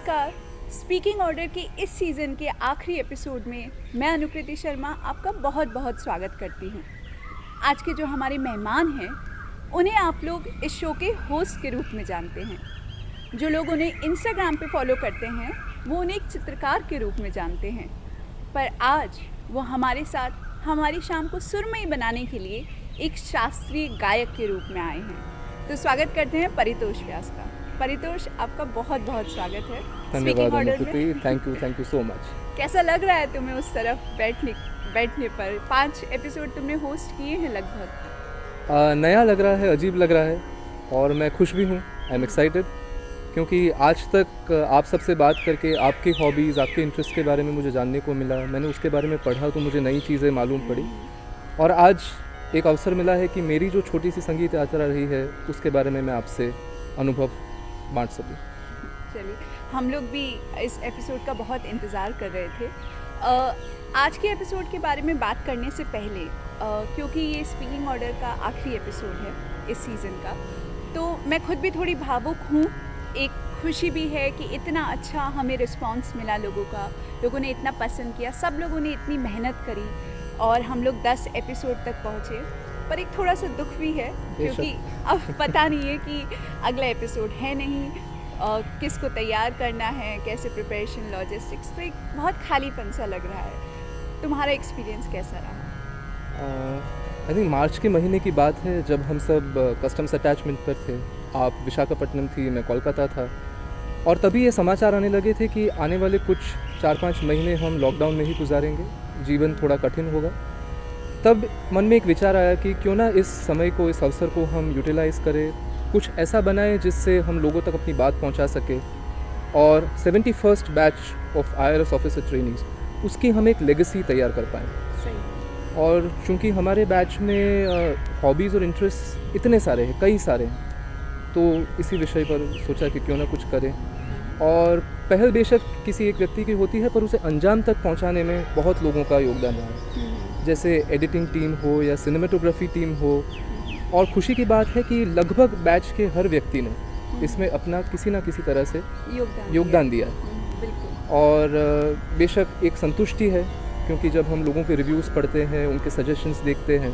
नमस्कार। Speaking order के इस सीज़न के आखिरी एपिसोड में मैं अनुकृति शर्मा आपका बहुत बहुत स्वागत करती हूँ। आज के जो हमारे मेहमान हैं उन्हें आप लोग इस शो के होस्ट के रूप में जानते हैं। जो लोग उन्हें इंस्टाग्राम पे फॉलो करते हैं वो उन्हें एक चित्रकार के रूप में जानते हैं, पर आज वो हमारे साथ हमारी शाम को सुरमई बनाने के लिए एक शास्त्रीय गायक के रूप में आए हैं। तो स्वागत करते हैं परितोष व्यास का। परितोष, आपका बहुत बहुत स्वागत है धन्यवाद अनुकृति, थैंक यू सो मच। कैसा लग रहा है तुम्हें उस तरफ बैठने पर? 5 एपिसोड तुमने होस्ट किए हैं लगभग। नया लग रहा है, अजीब लग रहा है और मैं खुश भी हूँ। आई एम एक्साइटेड क्योंकि आज तक आप सबसे बात करके आपकी हॉबीज़, आपके इंटरेस्ट के बारे में मुझे जानने को मिला। मैंने उसके बारे में पढ़ा तो मुझे नई चीज़ें मालूम पड़ी और आज एक अवसर मिला है कि मेरी जो छोटी सी संगीत यात्रा रही है उसके बारे में मैं आपसे अनुभव बांट सकूं। चलिए, हम लोग भी इस एपिसोड का बहुत इंतज़ार कर रहे थे। आज के एपिसोड के बारे में बात करने से पहले, क्योंकि ये स्पीकिंग ऑर्डर का आखिरी एपिसोड है इस सीज़न का, तो मैं खुद भी थोड़ी भावुक हूँ। एक खुशी भी है कि इतना अच्छा हमें रिस्पांस मिला लोगों का, लोगों ने इतना पसंद किया, सब लोगों ने इतनी मेहनत करी और हम लोग 10 एपिसोड तक पहुँचे। पर एक थोड़ा सा दुख भी है क्योंकि अब पता नहीं है कि अगला एपिसोड है नहीं, किसको तैयार करना है, कैसे प्रिपरेशन, लॉजिस्टिक्स, तो एक बहुत खालीपन सा लग रहा है। तुम्हारा एक्सपीरियंस कैसा रहा? आई थिंक मार्च के महीने की बात है जब हम सब कस्टम्स अटैचमेंट पर थे। आप विशाखापट्टनम थी, मैं कोलकाता था और तभी ये समाचार आने लगे थे कि आने वाले कुछ 4-5 महीने हम लॉकडाउन में ही गुजारेंगे, जीवन थोड़ा कठिन होगा। तब मन में एक विचार आया कि क्यों ना इस समय को, इस अवसर को हम यूटिलाइज़ करें, कुछ ऐसा बनाएं जिससे हम लोगों तक अपनी बात पहुंचा सके और 71st batch of IRS officer trainings, उसकी हम एक लेगेसी तैयार कर पाएँ। सही। और चूँकि हमारे बैच में हॉबीज़ और इंटरेस्ट इतने सारे हैं, कई सारे हैं, तो इसी विषय पर सोचा कि क्यों ना कुछ करें। और पहल बेशक किसी एक व्यक्ति की होती है पर उसे अंजाम तक पहुंचाने में बहुत लोगों का योगदान रहा है, जैसे एडिटिंग टीम हो या सिनेमेटोग्राफी टीम हो। और खुशी की बात है कि लगभग बैच के हर व्यक्ति ने इसमें अपना किसी ना किसी तरह से योगदान दिया। बिल्कुल। और बेशक एक संतुष्टि है क्योंकि जब हम लोगों के रिव्यूज़ पढ़ते हैं, उनके सजेशंस देखते हैं,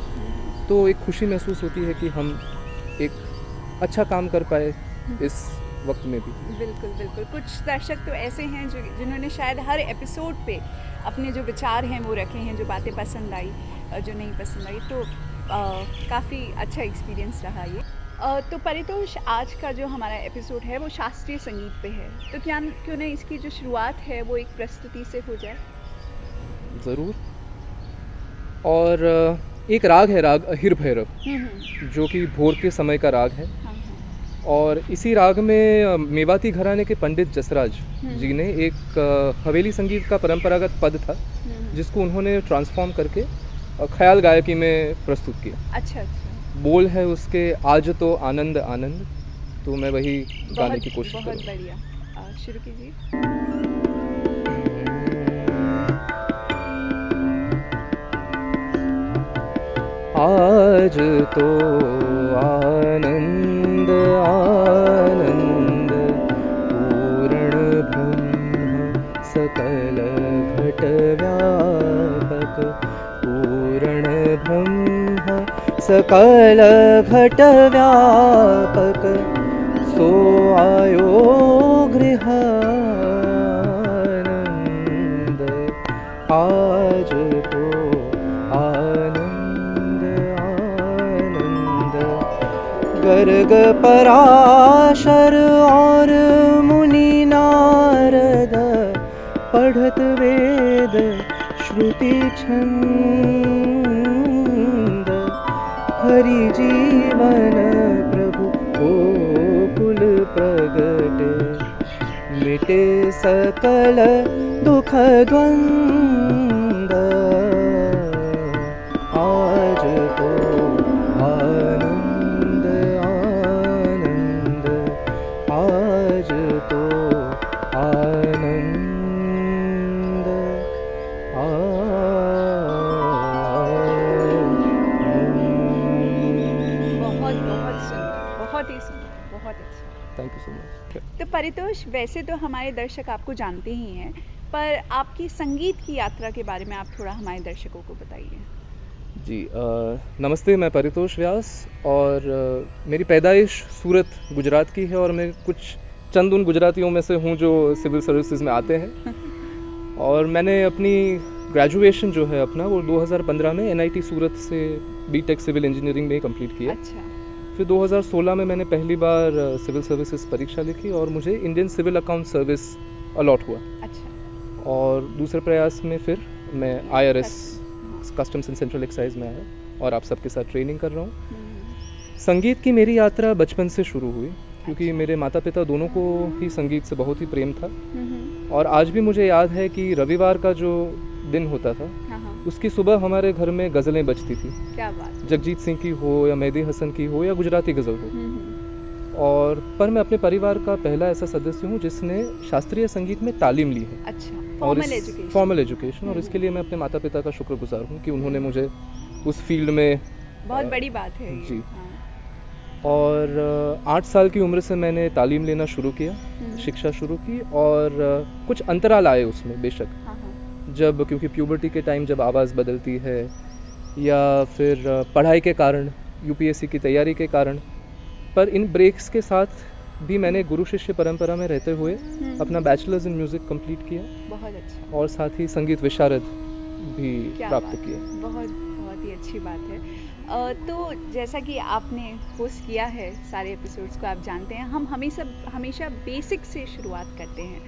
तो एक खुशी महसूस होती है कि हम एक अच्छा काम कर पाए इस वक्त में भी। बिल्कुल बिल्कुल। कुछ दर्शक तो ऐसे हैं जिन्होंने शायद हर एपिसोड पे अपने जो विचार हैं वो रखे हैं, जो बातें पसंद आई, जो नहीं पसंद आई, तो काफ़ी अच्छा एक्सपीरियंस रहा ये। तो परितोष, आज का जो हमारा एपिसोड है वो शास्त्रीय संगीत पे है, तो क्यों ना इसकी जो शुरुआत है वो एक प्रस्तुति से हो जाए? ज़रूर। और एक राग है, राग अहिर भैरव, जो कि भोर के समय का राग है। हाँ, और इसी राग में मेवाती घराने के पंडित जसराज जी ने एक हवेली संगीत का परंपरागत पद था जिसको उन्होंने ट्रांसफॉर्म करके ख्याल गायकी में प्रस्तुत किया। अच्छा। बोल है उसके, आज तो आनंद आनंद, तो मैं वही गाने की कोशिश करूँगा। बहुत बढ़िया, शुरू कीजिए। आज तो आनंद आनंद, पूर्ण ब्रह्म सकल घट व्यापक, पूर्ण ब्रह्म सकल घट व्यापक, सो आयो गृहानंद, आज तो आनंद आनंद। गर्ग पराशर और मुनि नारद, पढ़त वेद श्रुति छंद, हरि जीवन प्रभु गोकुल प्रगट, मिटे सकल दुख द्वंद, आज तो आनंद आनंद, आज तो आनंद बहुत बहुत सुंदर, बहुत ही सुंदर, बहुत अच्छा। Thank you so much. तो परितोष, वैसे तो हमारे दर्शक आपको जानते ही हैं, पर आपकी संगीत की यात्रा के बारे में आप थोड़ा हमारे दर्शकों को बताइए। जी नमस्ते, मैं परितोष व्यास और मेरी पैदाइश सूरत गुजरात की है और मैं कुछ चंद उन गुजरातियों में से हूँ जो सिविल सर्विसेज में आते हैं। और मैंने अपनी ग्रेजुएशन जो है अपना वो 2015 में एनआईटी सूरत से बीटेक सिविल इंजीनियरिंग में कंप्लीट किया। अच्छा। फिर 2016 में मैंने पहली बार सिविल सर्विसेज परीक्षा लिखी और मुझे Indian civil account service allot हुआ। अच्छा। और दूसरे प्रयास में फिर मैं IRS customs and central excise में आया और आप सबके साथ ट्रेनिंग कर रहा हूँ। संगीत की मेरी यात्रा बचपन से शुरू हुई क्योंकि मेरे माता पिता दोनों को ही संगीत से बहुत ही प्रेम था। और आज भी मुझे याद है कि रविवार का जो दिन होता था उसकी सुबह हमारे घर में गज़लें बजती थी। क्या बात। जगजीत सिंह की हो या मेहदी हसन की हो या गुजराती गज़ल हो। और पर मैं अपने परिवार का पहला ऐसा सदस्य हूँ जिसने शास्त्रीय संगीत में तालीम ली है। अच्छा, और फॉर्मल एजुकेशन और इसके लिए मैं अपने माता पिता का शुक्रगुजार हूँ कि उन्होंने मुझे उस फील्ड में बहुत बड़ी बात है ये। जी। हाँ। और 8 साल की उम्र से मैंने तालीम लेना शुरू किया, शिक्षा शुरू की और कुछ अंतराल आए उसमें बेशक, जब क्योंकि प्यूबर्टी के टाइम जब आवाज़ बदलती है या फिर पढ़ाई के कारण, यूपीएससी की तैयारी के कारण, पर इन ब्रेक्स के साथ भी मैंने गुरु शिष्य परंपरा में रहते हुए अपना बैचलर्स इन म्यूज़िक कंप्लीट किया। बहुत अच्छा। और साथ ही संगीत विशारद भी प्राप्त किया। बहुत बहुत ही अच्छी बात है। तो जैसा कि आपने होस्ट किया है सारे एपिसोड्स को, आप जानते हैं हम हमेशा बेसिक से शुरुआत करते हैं।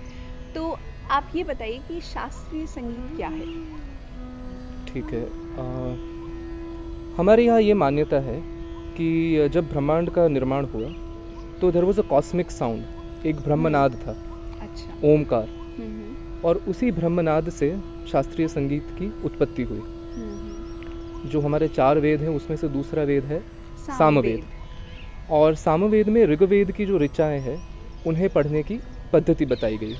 तो आप ये बताइए कि शास्त्रीय संगीत क्या है? ठीक है। हमारे यहाँ ये मान्यता है कि जब ब्रह्मांड का निर्माण हुआ तो there was a cosmic sound, एक ब्रह्मनाद था। अच्छा। ओमकार। और उसी ब्रह्मनाद से शास्त्रीय संगीत की उत्पत्ति हुई। जो हमारे 4 वेद हैं उसमें से दूसरा वेद है सामवेद। और सामवेद में ऋग्वेद की जो ऋचाएं हैं उन्हें पढ़ने की पद्धति बताई गई।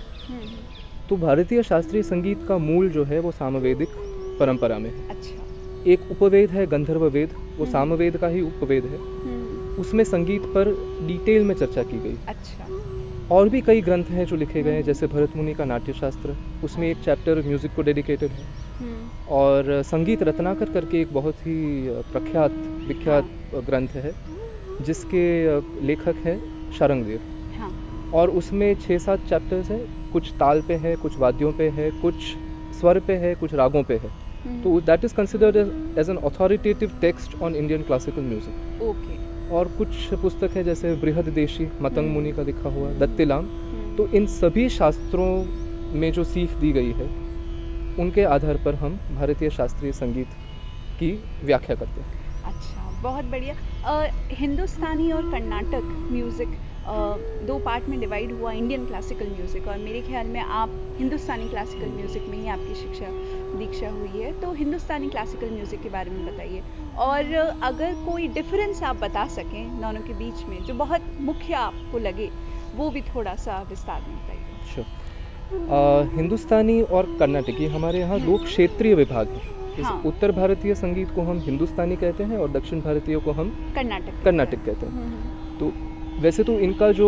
तो भारतीय शास्त्रीय संगीत का मूल जो है वो सामवेदिक परंपरा में है। अच्छा। एक उपवेद है गंधर्व वेद, वो सामवेद का ही उपवेद है। उसमें संगीत पर डिटेल में चर्चा की गई। अच्छा। और भी कई ग्रंथ हैं जो लिखे गए हैं, जैसे भरत मुनि का नाट्यशास्त्र, उसमें एक चैप्टर म्यूजिक को डेडिकेटेड है। और संगीत रत्नाकर करके एक बहुत ही प्रख्यात विख्यात ग्रंथ है जिसके लेखक हैं शारंगदेव। हाँ। और उसमें 6-7 चैप्टर्स हैं, कुछ ताल पे है, कुछ वाद्यों पे है, कुछ स्वर पे है, कुछ रागों पे है। तो that is considered as an authoritative text on Indian classical music. Okay. और कुछ पुस्तक है जैसे बृहददेशी मतंग मुनि का लिखा हुआ दत्तिलाम। तो इन सभी शास्त्रों में जो सीख दी गई है उनके आधार पर हम भारतीय शास्त्रीय संगीत की व्याख्या करते हैं। अच्छा, बहुत बढ़िया। हिंदुस्तानी और कर्नाटक म्यूज़िक 2 पार्ट में डिवाइड हुआ इंडियन क्लासिकल म्यूज़िक, और मेरे ख्याल में आप हिंदुस्तानी क्लासिकल म्यूज़िक में ही आपकी दीक्षा हुई है। तो हिंदुस्तानी क्लासिकल म्यूज़िक के बारे में बताइए, और अगर कोई डिफरेंस आप बता सकें दोनों के बीच में जो बहुत मुख्य आपको लगे, वो भी थोड़ा सा विस्तार में बताइए। श्योर। हिंदुस्तानी और कर्नाटकी हमारे यहाँ 2 क्षेत्रीय विभाग हैं। हाँ। उत्तर भारतीय संगीत को हम हिंदुस्तानी कहते हैं और दक्षिण भारतीय को हम कर्नाटक कहते हैं। तो वैसे तो इनका जो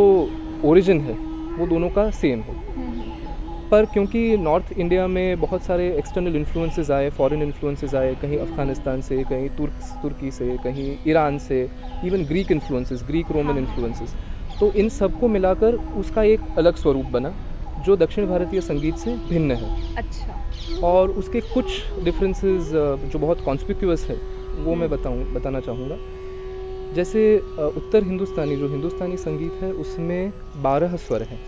ओरिजिन है वो दोनों का सेम है, पर क्योंकि नॉर्थ इंडिया में बहुत सारे एक्सटर्नल इन्फ्लुएंसेस आए, फॉरेन इन्फ्लुएंसेस आए, कहीं अफगानिस्तान से, कहीं तुर्की से, कहीं ईरान से, even Greek influences, Greek Roman influences, तो इन सबको मिलाकर उसका एक अलग स्वरूप बना जो दक्षिण भारतीय संगीत से भिन्न है। अच्छा। और उसके कुछ डिफरेंसेस जो बहुत कॉन्स्पिक्यूअस है वो मैं बताना चाहूँगा। जैसे उत्तर हिंदुस्तानी जो हिंदुस्तानी संगीत है उसमें 12 स्वर हैं।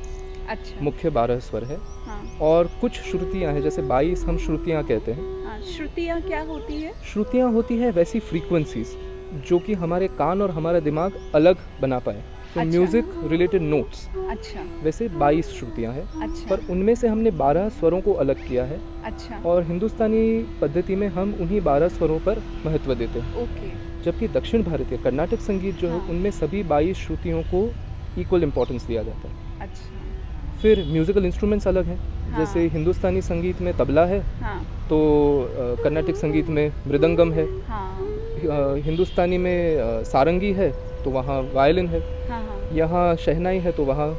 अच्छा। मुख्य 12 स्वर है। हाँ। और कुछ श्रुतियाँ हैं, जैसे 22 हम श्रुतियाँ कहते हैं। हाँ, श्रुतियाँ क्या होती है? श्रुतियाँ होती है वैसी फ्रीक्वेंसीज जो कि हमारे कान और हमारा दिमाग अलग बना पाए, तो अच्छा। Music related notes. अच्छा। वैसे 22 श्रुतियाँ हैं। अच्छा। पर उनमें से हमने 12 स्वरों को अलग किया है। अच्छा। और हिंदुस्तानी पद्धति में हम उन्हीं 12 स्वरों पर महत्व देते हैं। ओके। जबकि दक्षिण भारतीय कर्नाटक संगीत जो है उनमें सभी 22 श्रुतियों को इक्वल इम्पोर्टेंस दिया जाता है। अच्छा। फिर म्यूजिकल इंस्ट्रूमेंट्स अलग हैं। हाँ। जैसे हिंदुस्तानी संगीत में तबला है, हाँ। तो कर्नाटक संगीत में मृदंगम है। हाँ। हिंदुस्तानी में सारंगी है तो वहाँ वायलिन है। हाँ। हाँ। यहाँ शहनाई है तो वहाँ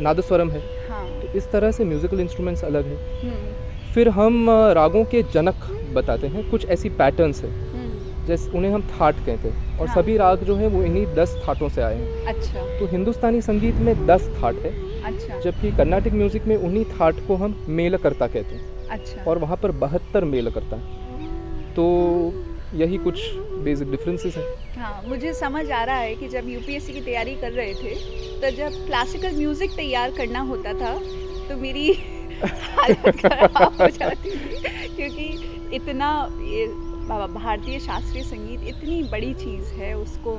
नादस्वरम है। हाँ। तो इस तरह से म्यूज़िकल इंस्ट्रूमेंट्स अलग हैं। हम्म, फिर हम रागों के जनक बताते हैं, कुछ ऐसी पैटर्न्स हैं जैसे उन्हें हम थाट कहते हैं, और हाँ। सभी राग जो हैं वो इन्हीं 10 थाटों से आए हैं। अच्छा तो हिंदुस्तानी संगीत में 10 थाट है, अच्छा जबकि कर्नाटिक म्यूज़िक में उन्हीं थाट को हम मेलकर्ता कहते हैं, अच्छा। और वहाँ पर 72 मेलकर्ता हैं। तो यही कुछ बेसिक डिफरेंसेस हैं। हाँ, मुझे समझ आ रहा है कि जब यूपीएससी की तैयारी कर रहे थे तो जब क्लासिकल म्यूजिक तैयार करना होता था तो मेरी हालत खराब हो जाती थी, क्योंकि इतना ये भारतीय शास्त्रीय संगीत इतनी बड़ी चीज़ है, उसको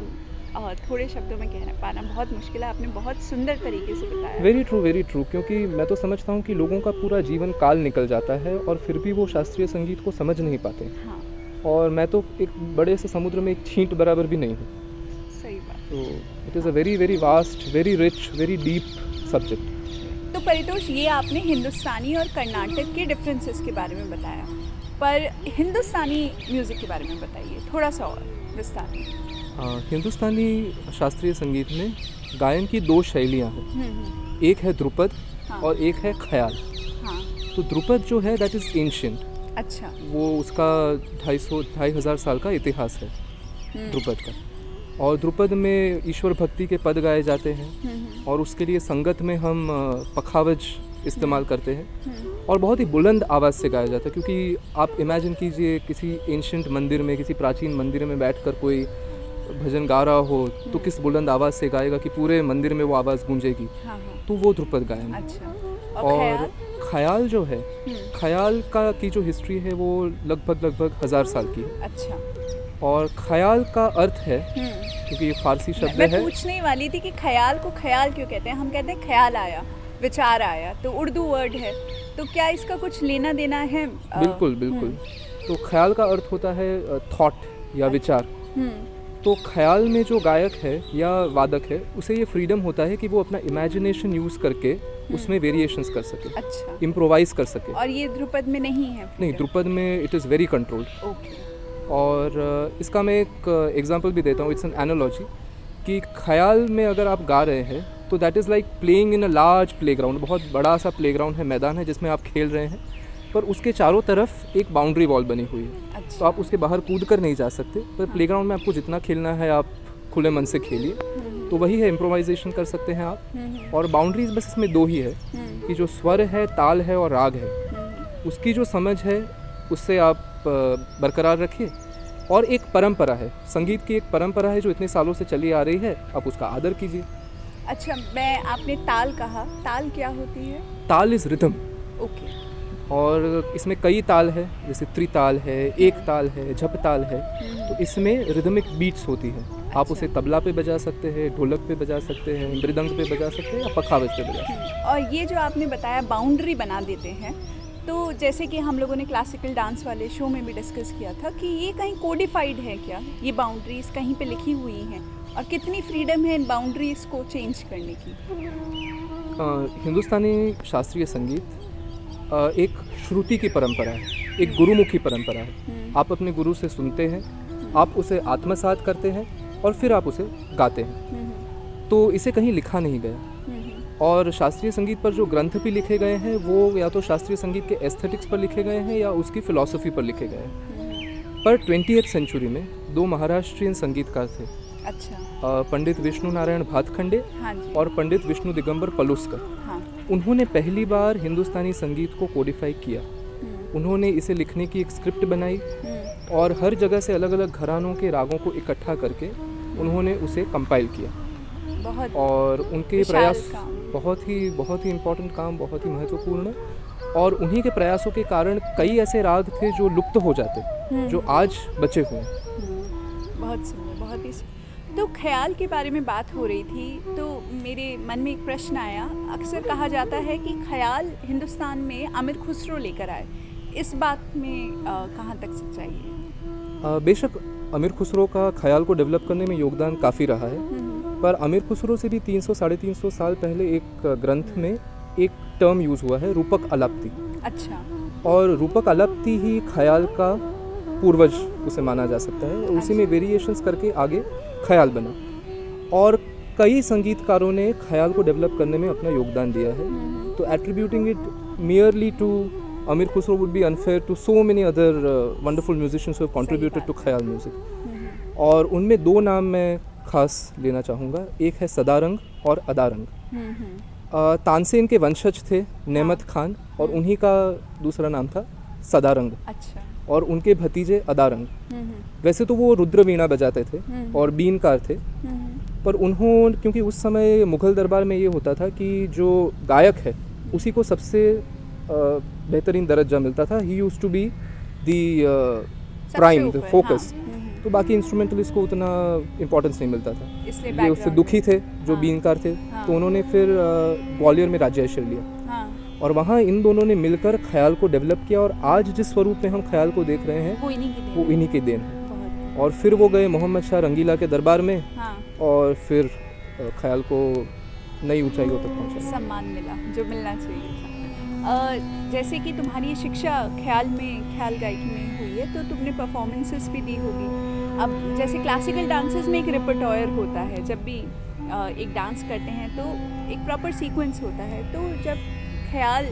थोड़े शब्दों में कहना पाना बहुत मुश्किल है। आपने बहुत सुंदर तरीके से बताया। वेरी ट्रू, क्योंकि मैं तो समझता हूँ कि लोगों का पूरा जीवन काल निकल जाता है और फिर भी वो शास्त्रीय संगीत को समझ नहीं पाते। हाँ, और मैं तो एक बड़े से समुद्र में एक छींट बराबर भी नहीं हूँ। सही बात। तो it is a very very vast, very rich, very deep subject. तो परितोष, ये आपने हिंदुस्तानी और कर्नाटक के डिफरेंसेस के बारे में बताया, पर हिंदुस्तानी म्यूज़िक के बारे में बताइए थोड़ा सा और विस्तार में। हिंदुस्तानी शास्त्रीय संगीत में गायन की 2 शैलियाँ हैं, एक है ध्रुपद हाँ। और एक है ख्याल। हाँ। तो ध्रुपद जो है दैट इज़ एंशियंट, अच्छा। वो उसका 250 साल का इतिहास है ध्रुपद का। और ध्रुपद में ईश्वर भक्ति के पद गाए जाते हैं, और उसके लिए संगत में हम पखावज इस्तेमाल करते हैं, और बहुत ही बुलंद आवाज़ से गाया जाता है। क्योंकि आप इमेजिन कीजिए किसी एंशियंट मंदिर में, किसी प्राचीन मंदिर में बैठकर कोई भजन गा रहा हो तो किस बुलंद आवाज़ से गाएगा कि पूरे मंदिर में वो आवाज़ गूंजेगी। हाँ हाँ। तो वो ध्रुपद गायन है। अच्छा। और ख्याल जो है, ख्याल का की जो हिस्ट्री है वो लगभग 1000 साल की है। अच्छा। और ख्याल का अर्थ है, क्योंकि ये फारसी शब्द मैं है। पूछने वाली थी कि ख्याल को ख्याल क्यों कहते हैं। हम कहते हैं ख्याल आया, विचार आया, तो उर्दू वर्ड है, तो क्या इसका कुछ लेना देना है? बिल्कुल। तो ख्याल का अर्थ होता है थॉट या विचार। तो ख्याल में जो गायक है या वादक है, उसे ये फ्रीडम होता है कि वो अपना इमेजिनेशन यूज़ करके उसमें वेरिएशंस कर सके, अच्छा। इम्प्रोवाइज कर सके। और ये ध्रुपद में नहीं है? नहीं, ध्रुपद में it is very controlled. Okay. और इसका मैं एक एग्जांपल भी देता हूँ, इट्स एन एनालॉजी, कि ख्याल में अगर आप गा रहे हैं तो that is like playing in a large playground. बहुत बड़ा सा प्लेग्राउंड है, मैदान है जिसमें आप खेल रहे हैं, पर उसके चारों तरफ एक बाउंड्री वॉल बनी हुई है। अच्छा। तो आप उसके बाहर कूद कर नहीं जा सकते, पर प्लेग्राउंड में आपको जितना खेलना है आप खुले मन से खेलिए। तो वही है, इम्प्रोवाइजेशन कर सकते हैं आप। और बाउंड्रीज बस इसमें 2 ही है, कि जो स्वर है, ताल है और राग है, उसकी जो समझ है उससे आप बरकरार रखिए। और एक परंपरा है, संगीत की एक परंपरा है जो इतने सालों से चली आ रही है, आप उसका आदर कीजिए। अच्छा, आपने ताल कहा, ताल क्या होती है? ताल इज़ रिदम। ओके। और इसमें कई ताल है, जैसे त्रिताल है, एक ताल है, झप ताल है। तो इसमें रिदमिक बीट्स होती हैं। आप उसे तबला पे बजा सकते हैं, ढोलक पे बजा सकते हैं, मृदंग पे बजा सकते हैं, या पखावज पे बजा सकते हैं। और ये जो आपने बताया बाउंड्री बना देते हैं, तो जैसे कि हम लोगों ने क्लासिकल डांस वाले शो में भी डिस्कस किया था कि ये कहीं कोडिफाइड है क्या, ये बाउंड्रीज कहीं पे लिखी हुई हैं, और कितनी फ्रीडम है इन बाउंड्रीज को चेंज करने की? हिंदुस्तानी शास्त्रीय संगीत एक श्रुति की परंपरा है, एक गुरुमुखी परंपरा है। आप अपने गुरु से सुनते हैं, आप उसे आत्मसात करते हैं, और फिर आप उसे गाते हैं। तो इसे कहीं लिखा नहीं गया। और शास्त्रीय संगीत पर जो ग्रंथ भी लिखे गए हैं वो या तो शास्त्रीय संगीत के एस्थेटिक्स पर लिखे गए हैं या उसकी फिलॉसफी पर लिखे गए हैं। पर 20th सेंचुरी में 2 महाराष्ट्रीयन संगीतकार थे। अच्छा। पंडित विष्णु नारायण भातखंडे हाँ जी। और पंडित विष्णु दिगंबर पलुस्कर। हाँ। उन्होंने पहली बार हिंदुस्तानी संगीत को कोडिफाई किया। उन्होंने इसे लिखने की एक स्क्रिप्ट बनाई, और हर जगह से अलग अलग घरानों के रागों को इकट्ठा करके उन्होंने उसे कंपाइल किया। बहुत और उनके विशाल प्रयास काम। बहुत ही इम्पोर्टेंट काम, बहुत ही महत्वपूर्ण। और उन्हीं के प्रयासों के कारण कई ऐसे राग थे जो लुप्त हो जाते, जो आज बचे हुए हैं। बहुत सुंदर, बहुत ही तो ख्याल के बारे में बात हो रही थी, तो मेरे मन में एक प्रश्न आया। अक्सर कहा जाता है कि ख्याल हिंदुस्तान में आमिर खुसरो लेकर आए, इस बात में कहाँ तक सच्चाई है? बेशक आमिर खुसरो का ख्याल को डेवलप करने में योगदान काफ़ी रहा है, पर आमिर खुसरो से भी 300-350 साल पहले एक ग्रंथ में एक टर्म यूज़ हुआ है, रूपक अलाप्ति। अच्छा। और रूपक अलाप्ति ही ख्याल का पूर्वज उसे माना जा सकता है। उसी में वेरिएशंस करके आगे ख्याल बना। और कई संगीतकारों ने ख्याल को डेवलप करने में अपना योगदान दिया है। तो attributing it merely to Amir Khusro would be unfair to so many other wonderful musicians who have contributed to ख्याल म्यूज़िक। और उनमें दो नाम मैं खास लेना चाहूँगा, एक है सदारंग और अदारंग। तानसेन के वंशज थे नेमत खान, और उन्हीं का दूसरा नाम था सदारंग। अच्छा। और उनके भतीजे अदारंग। वैसे तो वो रुद्र वीणा बजाते थे और बीनकार थे, पर उन्होंने, क्योंकि उस समय मुग़ल दरबार में ये होता था कि जो गायक है उसी को सबसे बेहतरीन दर्जा मिलता था। He used to be the prime, the focus. तो बाकी इंस्ट्रूमेंटलिस्ट को उतना इम्पोर्टेंस नहीं मिलता था, ये उससे दुखी थे जो बीनकार थे। तो उन्होंने फिर ग्वालियर में राज्याश्रय लिया, और वहाँ इन दोनों ने मिलकर ख्याल को डेवलप किया, और आज जिस स्वरूप में हम ख्याल को देख रहे हैं वो इन्हीं की देन है। और फिर वो गए मोहम्मद शाह रंगीला के दरबार में, और फिर ख्याल को नई ऊंचाइयों तक पहुंचा, सम्मान मिला जो मिलना चाहिए था। जैसे कि तुम्हारी शिक्षा ख्याल गायकी में हुई है, तो तुमने परफॉर्मेंसेस भी दी होगी। अब जैसे क्लासिकल डांसेस में एक रिपर्टोयर होता है, जब भी एक डांस करते हैं तो एक प्रॉपर सीक्वेंस होता है। तो जब ख्याल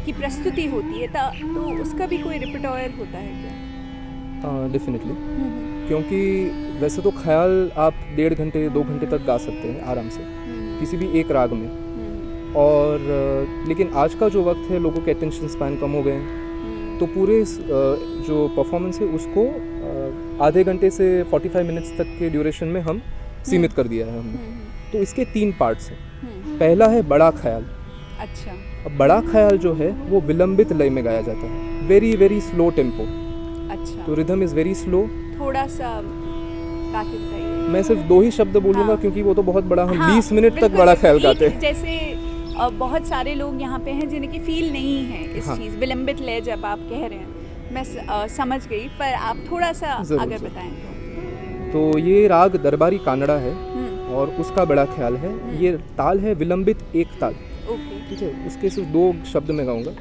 की प्रस्तुति होती है तो उसका भी कोई रिपर्टोयर होता है क्या? डेफिनेटली, क्योंकि वैसे तो ख्याल आप 1.5 घंटे 2 घंटे तक गा सकते हैं आराम से किसी भी एक राग में। और लेकिन आज का जो वक्त है, लोगों के अटेंशन स्पैन कम हो गए हैं, तो पूरे जो परफॉर्मेंस है उसको आधे घंटे से 45 मिनट्स तक के ड्यूरेशन में हम सीमित कर दिया है हमने। तो इसके 3 पार्ट्स हैं। पहला है बड़ा ख्याल। अच्छा। अब बड़ा ख्याल जो है वो विलंबित लय में गाया जाता है, वेरी वेरी स्लो टेम्पो। अच्छा। तो रिदम इज़ वेरी स्लो। थोड़ा सा बाकी बताइए। मैं सिर्फ 2 ही शब्द बोलूँगा, क्योंकि वो तो बहुत बड़ा, हम 20 मिनट तक बड़ा ख्याल गाते हैं। जैसे बहुत सारे लोग यहाँ पे हैं जिनकी फील नहीं है इस चीज़ विलंबित लय जब आप कह रहे हैं, मैं समझ गई, पर आप थोड़ा सा अगर बताएं तो ये राग दरबारी कानड़ा है और उसका बड़ा ख्याल है। ये ताल है विलंबित एक ताल। ठीक है, उसके सिर्फ 2 शब्द में गाऊंगा।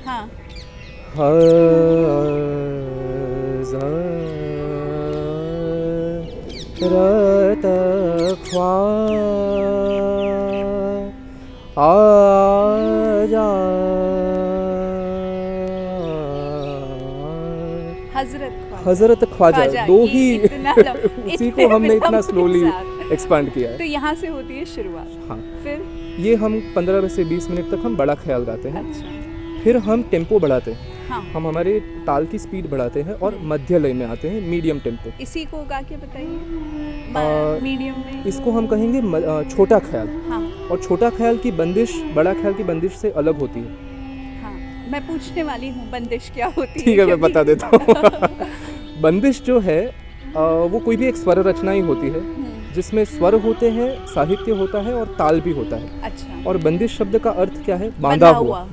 हजरत ख्वाजा, 2 ही उसी को हमने इतना स्लोली एक्सपांड किया है। तो यहाँ से होती है शुरुआत। हाँ, फिर ये हम 15 से 20 मिनट तक हम बड़ा ख्याल गाते हैं। अच्छा। फिर हम टेम्पो बढ़ाते हैं। हाँ। हम हमारे ताल की स्पीड बढ़ाते हैं और मध्य लय में आते हैं, मीडियम टेम्पो। इसी को गा के बताइए, मीडियम में। इसको हम कहेंगे छोटा ख्याल। हाँ। और छोटा ख्याल की बंदिश बड़ा ख्याल की बंदिश से अलग होती है। हाँ, मैं पूछने वाली हूँ बंदिश क्या होती है। ठीक है, मैं बता देता हूँ। बंदिश जो है वो कोई भी एक स्वर रचना ही होती है जिसमें स्वर होते हैं, साहित्य होता है और ताल भी होता है। अच्छा। और बंदिश शब्द का अर्थ क्या है? बांधा हुआ।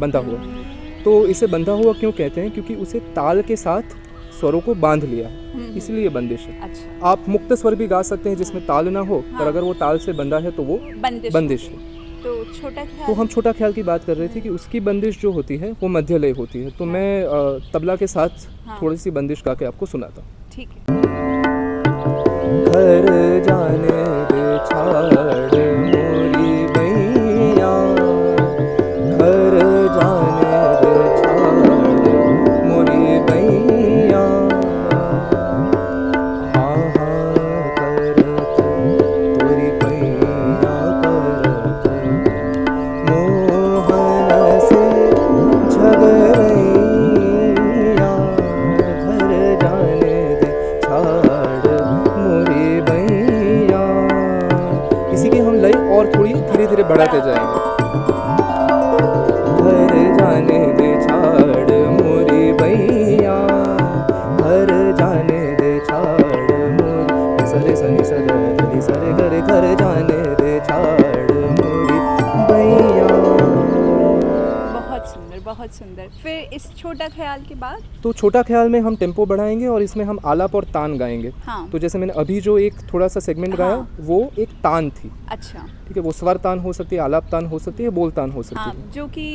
तो इसे बंधा हुआ क्यों कहते हैं? क्योंकि उसे ताल के साथ स्वरों को बांध लिया है, इसलिए बंदिश है। अच्छा। आप मुक्त स्वर भी गा सकते हैं जिसमें ताल ना हो, पर अगर वो ताल से बंधा है तो वो बंदिश है। तो छोटा ख्याल, तो हम छोटा ख्याल की बात कर रहे थे कि उसकी बंदिश जो होती है वो मध्य लय होती है। तो मैं तबला के साथ थोड़ी सी बंदिश गा के आपको सुनाता हूँ। ठीक है। घर जाने दे छाड़ मोरी बैया, घर जाने दे छाड़ मोरी बैया, हाँ हाँ करत तोरी बैया करत मोहन से झगड़ैया, घर जाने दे छाड़ मोरी बैया। इसी की हम लय और थोड़ी धीरे धीरे बढ़ाते जाएंगे। घर जाने दे छाड़ मोरी बैया, घर जाने दे छाड़ मोरी सरे सनी सरे धनी सरे घर, घर जाने दे छाड़ मोरी बैया। बहुत सुंदर। फिर इस छोटा ख्याल के बाद? तो छोटा ख्याल में हम टेम्पो बढ़ाएंगे और इसमें हम आलाप और तान गाएंगे। हाँ। तो जैसे मैंने अभी जो एक थोड़ा सा सेगमेंट गाया, वो एक तान थी। अच्छा। ठीक है, वो स्वर तान हो सकती है, आलाप तान हो सकती है, बोल तान हो सकती है। जो कि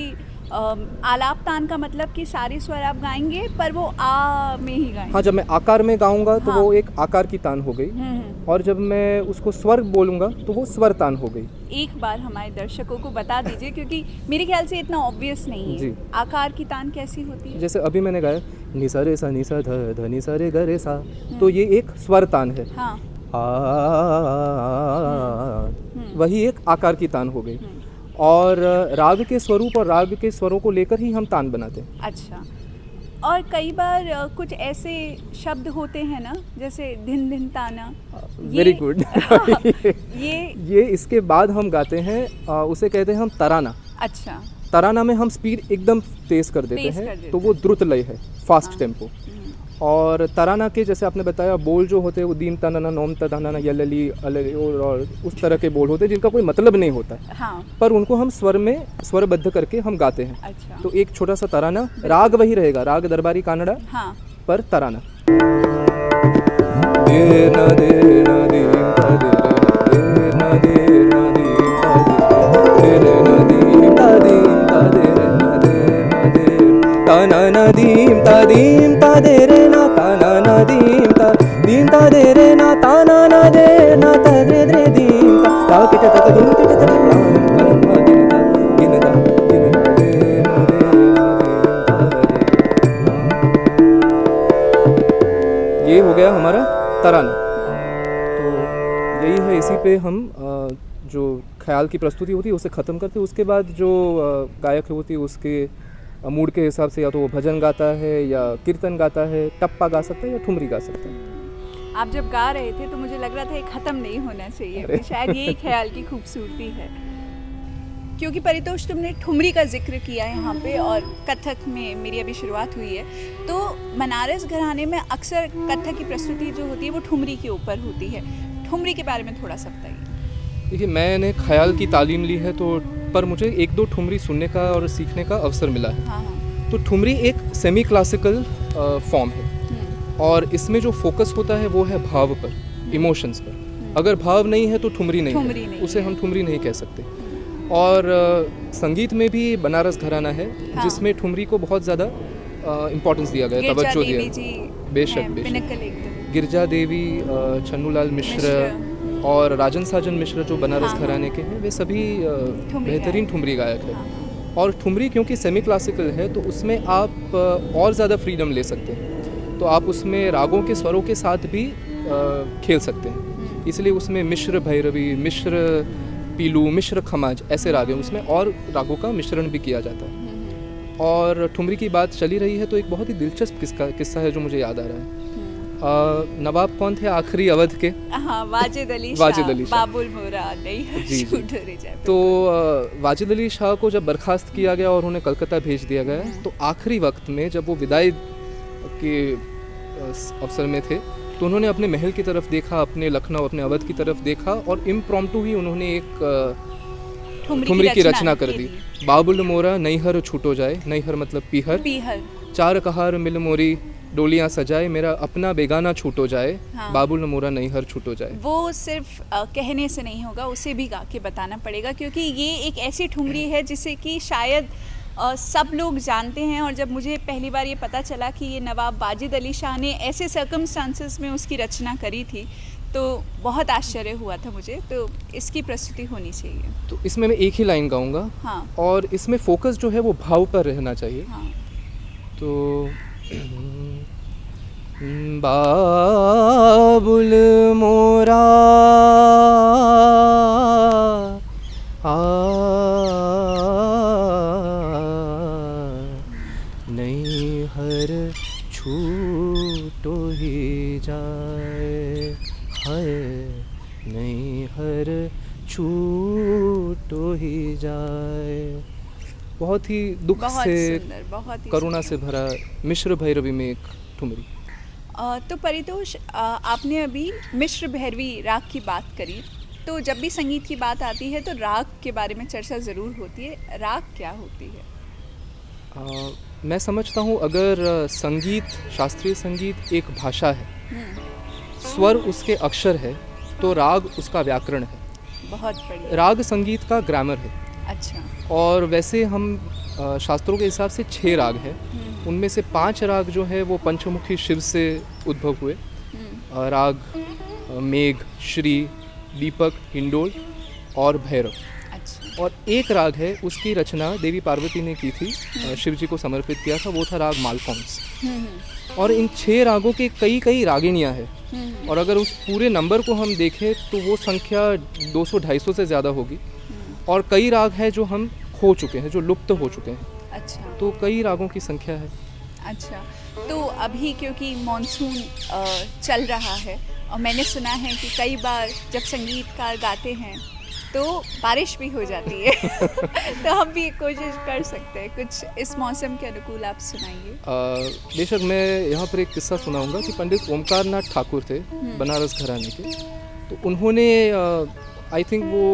आलाप तान का मतलब कि सारे स्वर आप गाएंगे पर वो आ में ही गाएंगे। हाँ, जब मैं आकार में गाऊंगा तो हाँ। वो एक आकार की तान हो गई, और जब मैं उसको स्वर बोलूंगा तो वो स्वर तान हो गई। एक बार हमारे दर्शकों को बता दीजिए, क्योंकि मेरे ख्याल से इतना ऑब्वियस नहीं है। जी। आकार की तान कैसी होती है? जैसे अभी मैंने गाया नि सा रे सा नि सा ध नि सा रे ग रे सा, तो ये एक स्वर तान है। हाँ। वही एक आकार की तान हो गई। और राग के स्वरूप और राग के स्वरों को लेकर ही हम तान बनाते हैं। अच्छा, और कई बार कुछ ऐसे शब्द होते हैं ना, जैसे धिन धिन ताना। Very good. ये इसके बाद हम गाते हैं, उसे कहते हैं हम तराना। अच्छा। तराना में हम स्पीड एकदम तेज कर देते हैं, तो वो द्रुत लय है, फास्ट टेम्पो। और तराना के जैसे आपने बताया बोल जो होते हैं वो दीन तनाना नोम तदाना यलली अलली और उस तरह के बोल होते हैं जिनका कोई मतलब नहीं होता। हाँ। पर उनको हम स्वर में स्वरबद्ध करके हम गाते हैं। अच्छा। तो एक छोटा सा तराना, राग वही रहेगा, राग दरबारी कानड़ा। हाँ। पर तराना देना देना दीन देना देना देना दीन ताना नदीम तदीम तदेरे ना ताना नदीम तदीम तदेरे ना ताना नदे ना तदरे दरे दीम ता किट तक दुन किट तक परम दिन ता दिन ता दिन दे ये हो गया हमारा तराना। तो यही है, इसी पे हम जो ख्याल की प्रस्तुति होती है उसे ख़त्म करते हैं। उसके बाद जो गायक होती है उसके मूड के हिसाब से या तो वो भजन गाता है या कीर्तन गाता है, टप्पा गा सकता है या ठुमरी गा सकता है। आप जब गा रहे थे तो मुझे लग रहा था ये ख़त्म नहीं होना चाहिए, शायद यही ख्याल की खूबसूरती है। क्योंकि परितोष तुमने ठुमरी का जिक्र किया है यहाँ पे, और कथक में मेरी अभी शुरुआत हुई है, तो बनारस घराने में अक्सर कथक की प्रस्तुति जो होती है वो ठुमरी के ऊपर होती है। ठुमरी के बारे में थोड़ा सा बताइए। देखिए, मैंने ख्याल की तालीम ली है, तो पर मुझे एक दो ठुमरी सुनने का और सीखने का अवसर मिला है। हाँ हाँ। तो ठुमरी एक सेमी क्लासिकल फॉर्म है, और इसमें जो फोकस होता है वो है भाव पर, इमोशंस पर। अगर भाव नहीं है तो ठुमरी नहीं है, उसे हम ठुमरी नहीं कह सकते। और संगीत में भी बनारस घराना है, हाँ। जिसमें ठुमरी को बहुत ज़्यादा इम्पोर्टेंस दिया गया, तवज्जो दिया। बेशक बेशक गिरजा देवी, छन्नूलाल मिश्र और राजन साजन मिश्र जो बनारस घराने के हैं, वे सभी बेहतरीन ठुमरी गायक हैं। और ठुमरी क्योंकि सेमी क्लासिकल है तो उसमें आप और ज़्यादा फ्रीडम ले सकते हैं, तो आप उसमें रागों के स्वरों के साथ भी खेल सकते हैं। इसलिए उसमें मिश्र भैरवी, मिश्र पीलू, मिश्र खमाज ऐसे राग हैं, उसमें और रागों का मिश्रण भी किया जाता है। और ठुमरी की बात चली रही है तो एक बहुत ही दिलचस्प किस्सा है जो मुझे याद आ रहा है। नवाब कौन थे आखिरी अवध के? हाँ, वाजिद अली शाह, बाबुल मोरा नहीं जी जी। तो वाजिद अली शाह को जब बर्खास्त किया गया और उन्हें कलकत्ता भेज दिया गया, तो आखिरी वक्त में जब वो विदाई के अवसर में थे तो उन्होंने अपने महल की तरफ देखा, अपने लखनऊ, अपने अवध की तरफ देखा, और इम्प्रॉम्प्टू ही उन्होंने एक ठुमरी की रचना कर दी। बाबुल मोरा नैहर छूटो जाए, नैहर मतलब पीहर, चार कहार मिल मोरी डोलियां सजाए, मेरा अपना बेगाना छूटो जाए। हाँ। बाबुल मोरा नैहर छूटो जाए। वो सिर्फ कहने से नहीं होगा, उसे भी गा के बताना पड़ेगा, क्योंकि ये एक ऐसी ठुमरी है जिसे कि शायद सब लोग जानते हैं। और जब मुझे पहली बार ये पता चला कि ये नवाब वाजिद अली शाह ने ऐसे सर्कमस्टांसेस में उसकी रचना करी थी, तो बहुत आश्चर्य हुआ था मुझे। तो इसकी प्रस्तुति होनी चाहिए। तो इसमें मैं एक ही लाइन गाऊंगा। हाँ। और इसमें फोकस जो है वो भाव पर रहना चाहिए। हाँ। तो बाबुल मोरा नैहर छूटो ही जाए, हाय नैहर छूटो ही जाए। बहुत ही दुख से, करुणा से भरा मिश्र भैरवी में एक ठुमरी। तो परितोष, आपने अभी मिश्र भैरवी राग की बात करी, तो जब भी संगीत की बात आती है तो राग के बारे में चर्चा ज़रूर होती है। राग क्या होती है? मैं समझता हूँ अगर संगीत, शास्त्रीय संगीत एक भाषा है, स्वर उसके अक्षर है, तो राग उसका व्याकरण है। बहुत बढ़िया। राग संगीत का ग्रामर है। अच्छा। और वैसे हम शास्त्रों के हिसाब से 6 राग हैं। उनमें से 5 राग जो है वो पंचमुखी शिव से उद्भव हुए। राग मेघ, श्री, दीपक, हिंडोल और भैरव। अच्छा। और एक राग है उसकी रचना देवी पार्वती ने की थी, शिव जी को समर्पित किया था, वो था राग मालकौंस। और इन 6 रागों के कई कई रागिनियाँ हैं। और अगर उस पूरे नंबर को हम देखें तो वो संख्या 200-250 से ज़्यादा होगी। और कई राग हैं जो हम खो चुके हैं, जो लुप्त हो चुके हैं। अच्छा। तो कई रागों की संख्या है। अच्छा, तो अभी क्योंकि मॉनसून चल रहा है और मैंने सुना है कि कई बार जब संगीतकार गाते हैं तो बारिश भी हो जाती है तो हम भी एक कोशिश कर सकते हैं, कुछ इस मौसम के अनुकूल आप सुनाइए। बेशक, मैं यहाँ पर एक किस्सा सुनाऊंगा कि पंडित ओमकार नाथ ठाकुर थे, बनारस घराने के। तो उन्होंने आई थिंक वो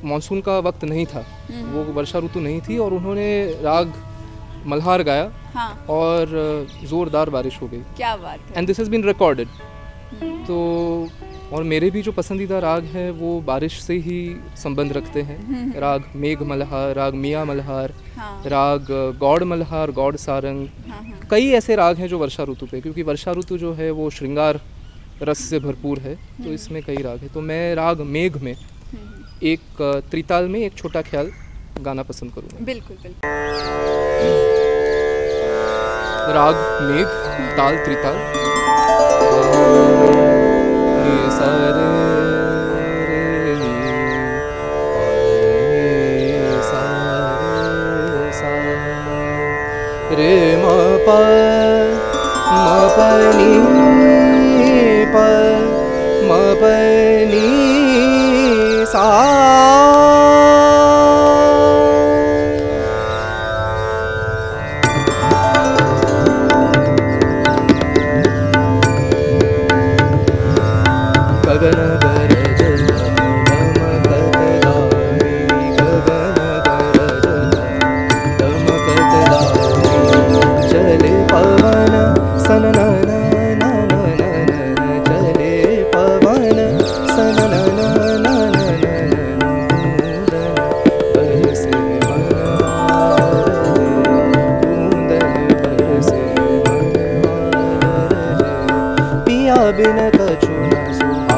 मानसून का वक्त नहीं था, वो वर्षा ऋतु नहीं थी, और उन्होंने राग मल्हार गाया। हाँ। और ज़ोरदार बारिश हो गई। क्या बात है। And this has been recorded. तो और मेरे भी जो पसंदीदा राग हैं वो बारिश से ही संबंध रखते हैं। राग मेघ मल्हार, राग मियाँ मल्हार, हाँ। राग गौड़ मल्हार, गौड़ सारंग। हाँ, हाँ। कई ऐसे राग हैं जो वर्षा ऋतु पे, क्योंकि वर्षा ऋतु जो है वो श्रृंगार रस से भरपूर है, तो इसमें कई राग हैं। तो मैं राग मेघ में एक त्रिताल में एक छोटा ख्याल गाना पसंद करूँगा। बिल्कुल बिल्कुल। राग मेघ, ताल त्रिताल। नी सा रे रे नी, नी सा रे सा, रे म प नी प म प नी सा। गगन गरज दमकत दामिनी, गगन गरज दमकत दामिनी, चले पवन सननन नननन, चले पवन सननन नननन, बरसे मनहार रे, बूंदन बरसे मनहार रे, पिया बिन कछु न सुहाए।